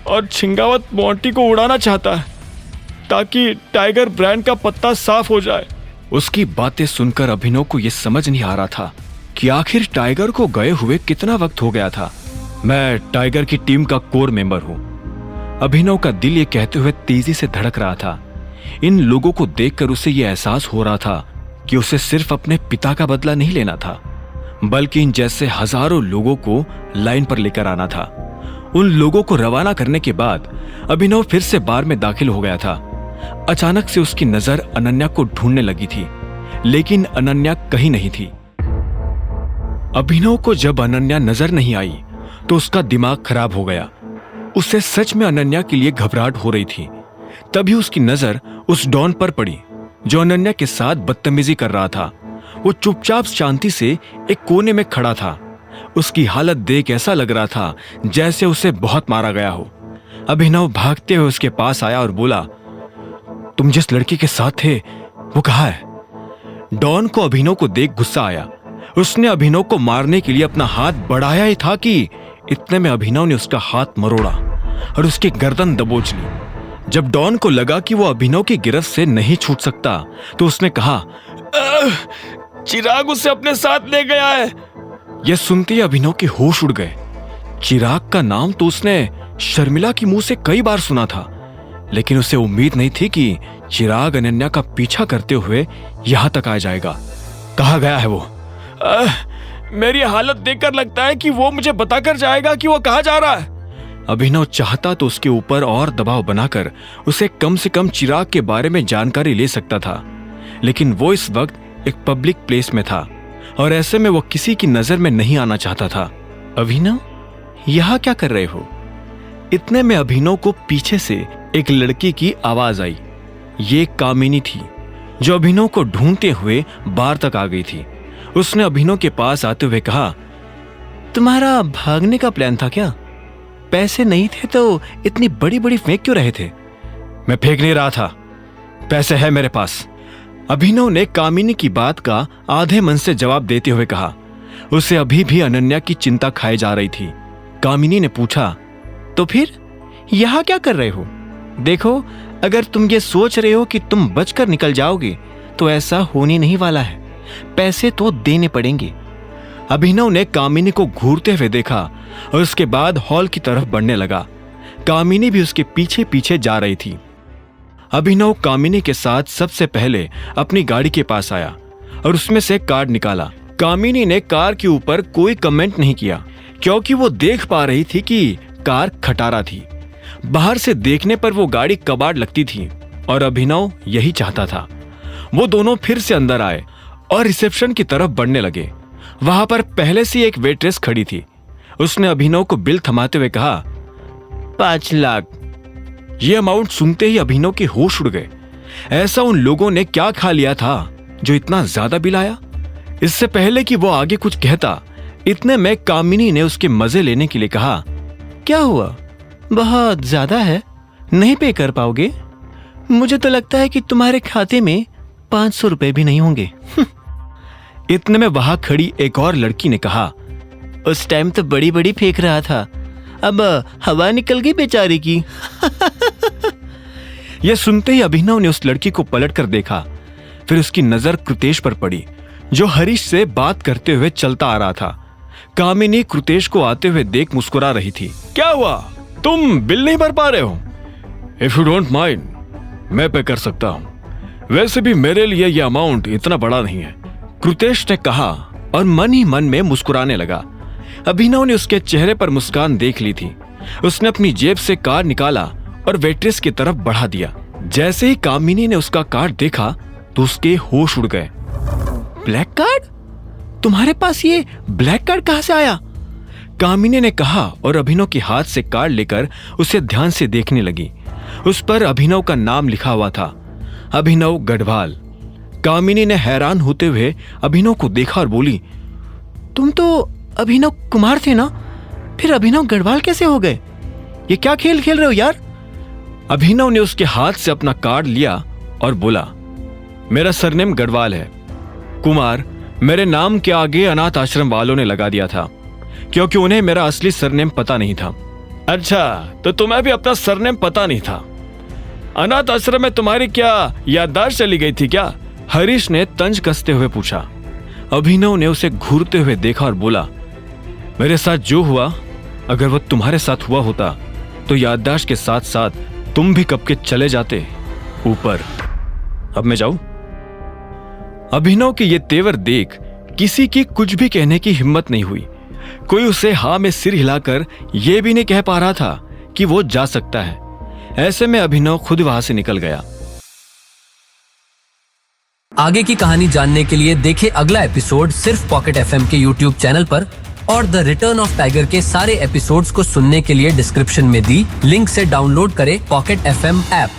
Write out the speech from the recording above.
और छिंगावत मोंटी को उड़ाना चाहता है ताकि टाइगर ब्रांड का पत्ता साफ हो जाए। उसकी बातें सुनकर अभिनव को यह समझ नहीं आ रहा था कि आखिर टाइगर को गए हुए कितना वक्त हो गया था। मैं टाइगर की टीम का कोर मेंबर हूं। अभिनव का दिल ये कहते हुए तेजी से धड़क रहा था। इन लोगों को देखकर उसे यह एहसास हो रहा था कि उसे सिर्फ अपने पिता का बदला नहीं लेना था, बल्कि इन जैसे हजारों लोगों को लाइन पर लेकर आना था। उन लोगों को रवाना करने के बाद अभिनव फिर से बार में दाखिल हो गया था। अचानक से उसकी नजर अनन्या को ढूंढने लगी थी, लेकिन अनन्या कहीं नहीं थी। अभिनव को जब अनन्या नजर नहीं आई तो उसका दिमाग खराब हो गया। उसे सच में अनन्या के लिए घबराहट हो रही थी। तभी उसकी नजर उस डॉन पर पड़ी जो अनन्या के साथ बदतमीजी कर रहा था। वो चुपचाप शांति से एक कोने में खड़ा था। उसकी हालत देख ऐसा लग रहा था जैसे उसे बहुत मारा गया हो। अभिनव भागते हुए उसके पास आया और बोला, तुम जिस लड़की के साथ थे वो कहाँ है? डॉन को अभिनव को देख गुस्सा आया। उसने अभिनव को मारने के लिए अपना हाथ बढ़ाया ही था कि इतने में अभिनव ने उसका हाथ मरोड़ा और उसकी गर्दन दबोच ली। जब डॉन को लगा कि वो अभिनव की गिरफ्त से नहीं छूट सकता तो उसने कहा, चिराग उसे अपने साथ ले गया है। यह सुनते ही अभिनव के होश उड़ गए। चिराग का नाम तो उसने शर्मिला की मुंह से कई बार सुना था, लेकिन उसे उम्मीद नहीं थी कि चिराग अनन्या का पीछा करते हुए यहां तक आ जाएगा। कहाँ गया है वो? मेरी हालत देखकर लगता है कि वो मुझे बताकर जाएगा कि वो कहाँ जा रहा है। अभिनव चाहता तो उसके ऊपर और दबाव बनाकर उसे कम से कम चिराग के बारे में जानकारी ले सकता था, लेकिन वो इस वक्त एक पब्लिक प्लेस में था और ऐसे में वो किसी की नजर में नहीं आना चाहता था। अभिनव, यहां क्या कर रहे हो? इतने में अभिनव को पीछे से एक लड़की की आवाज आई। ये कामिनी थी जो अभिनव को ढूंढते हुए बार तक आ गई थी। उसने अभिनव के पास आते हुए कहा, तुम्हारा भागने का प्लान था क्या? पैसे नहीं थे तो इतनी बड़ी बड़ी फेंक क्यों रहे थे? मैं फेंक नहीं रहा था, पैसे है मेरे पास। अभिनव ने कामिनी की बात का आधे मन से जवाब देते हुए कहा। उसे अभी भी अनन्या की चिंता खाई जा रही थी। कामिनी ने पूछा, तो फिर यहां क्या कर रहे हो? देखो, अगर तुम ये सोच रहे हो कि तुम बचकर निकल जाओगे तो ऐसा होने नहीं वाला है। पैसे तो देने पड़ेंगे। अभिनव ने कामिनी को घूरते हुए देखा और उसके बाद हॉल की तरफ बढ़ने लगा। कामिनी भी उसके पीछे पीछे जा रही थी। अभिनव कामिनी के साथ सबसे पहले अपनी गाड़ी के पास आया और उसमें से कार्ड निकाला। कामिनी ने कार के ऊपर कोई कमेंट नहीं किया क्योंकि वो देख पा रही थी कि कार खटारा थी। बाहर से देखने पर वो गाड़ी कबाड़ लगती थी और अभिनव यही चाहता था। वो दोनों फिर से अंदर आए और रिसेप्शन की तरफ बढ़ने लगे। वहां पर पहले से एक वेट्रेस खड़ी थी। उसने अभिनव को बिल थमाते हुए कहा, 5 लाख। ये अमाउंट सुनते ही अभिनव के होश उड़ गए। ऐसा उन लोगों ने क्या खा लिया था जो इतना ज्यादा बिल आया? इससे पहले कि वो आगे कुछ कहता, इतने में कामिनी ने उसके मजे लेने के लिए कहा, क्या हुआ? बहुत ज्यादा है, नहीं पे कर पाओगे? मुझे तो लगता है कि तुम्हारे खाते में 500 रुपए भी नहीं होंगे। इतने में वहां खड़ी एक और लड़की ने कहा, उस टाइम तो बड़ी बड़ी फेंक रहा था, अब हवा निकल गई बेचारी की। यह सुनते ही अभिनव ने उस लड़की को पलटकर देखा। फिर उसकी नजर कृतेश पर पड़ी जो हरीश से बात करते हुए चलता आ रहा था। कामिनी कृतेश को आते हुए देख मुस्कुरा रही थी। क्या हुआ? तुम बिल नहीं भर पा रहे हो? इफ यू डोंट माइंड, मैं पे कर सकता हूं। वैसे भी मेरे लिए यह अमाउंट इतना बड़ा नहीं है, कृतेश ने कहा और मन ही मन में मुस्कुराने लगा। अभिनव ने उसके चेहरे पर मुस्कान देख ली थी। उसने अपनी जेब से कार्ड निकाला और वेट्रेस की तरफ बढ़ा दिया। जैसे ही कामिनी ने उसका कार्ड देखा तो उसके होश उड़ गए। Black card? तुम्हारे पास ये ब्लैक कार्ड कहां से आया? कामिनी ने कहा और अभिनव के हाथ से कार्ड लेकर उसे ध्यान से देखने लगी। उस पर अभिनव का नाम लिखा हुआ था, अभिनव गढ़वाल। कामिनी ने हैरान होते हुए अभिनव को देखा और बोली, तुम तो अभिनव कुमार थे ना, फिर अभिनव गढ़वाल कैसे हो गए? ये क्या खेल खेल रहे हो यार? अभिनव ने उसके हाथ से अपना कार्ड लिया और बोला, मेरा सरनेम गढ़वाल है। कुमार मेरे नाम के आगे अनाथ आश्रम वालों ने लगा दिया था क्योंकि उन्हें मेरा असली सरनेम पता नहीं था। अच्छा, तो तुम्हें भी अपना सरनेम पता नहीं था। अनाथ आश्रम में तुम्हारी क्या याददाश्त चली गई थी क्या? हरीश ने तंज कसते हुए पूछा। अभिनव ने उसे घूरते हुए देखा और बोला, मेरे साथ जो हुआ, अगर वो तुम्हारे साथ हुआ होता तो याददाश्त के साथ साथ तुम भी कब के चले जाते ऊपर। अब मैं जाऊं? अभिनव के ये तेवर देख किसी की कुछ भी कहने की हिम्मत नहीं हुई। कोई उसे हाँ में सिर हिलाकर यह भी नहीं कह पा रहा था कि वो जा सकता है। ऐसे में अभिनव खुद वहां से निकल गया। आगे की कहानी जानने के लिए देखें अगला एपिसोड सिर्फ पॉकेट एफएम के यूट्यूब चैनल पर, और द रिटर्न ऑफ टाइगर के सारे एपिसोड्स को सुनने के लिए डिस्क्रिप्शन में दी लिंक से डाउनलोड करें पॉकेट एफएम ऐप।